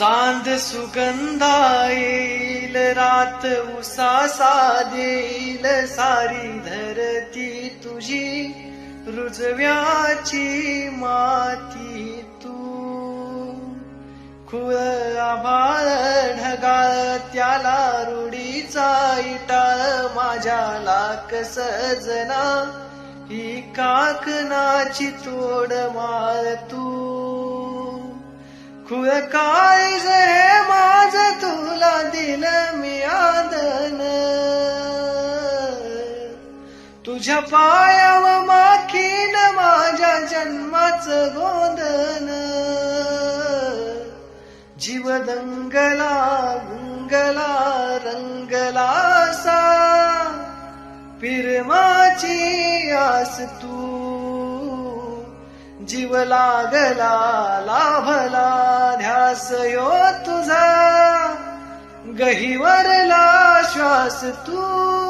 चांद सुगंधा येईल, रात उसासा देईल, सारी धरती तुझी रुजव्याची माती तू. खुळ आभाळ ढगाळ त्याला रुडीचा इटाळ, माझ्याला कस जना ही काकणाची तोड माळ तू. खुळ काळीज हे माझ तुला दिलं मी आदन, तुझ्या पायाव माखीन माझ्या जन्माचं गोंधन. जीव दंगला गुंगला रंगला सा, पिरमाची आस तू. जीव लागला लाभला ध्यास यो तुझा, गहिवरला श्वास तू.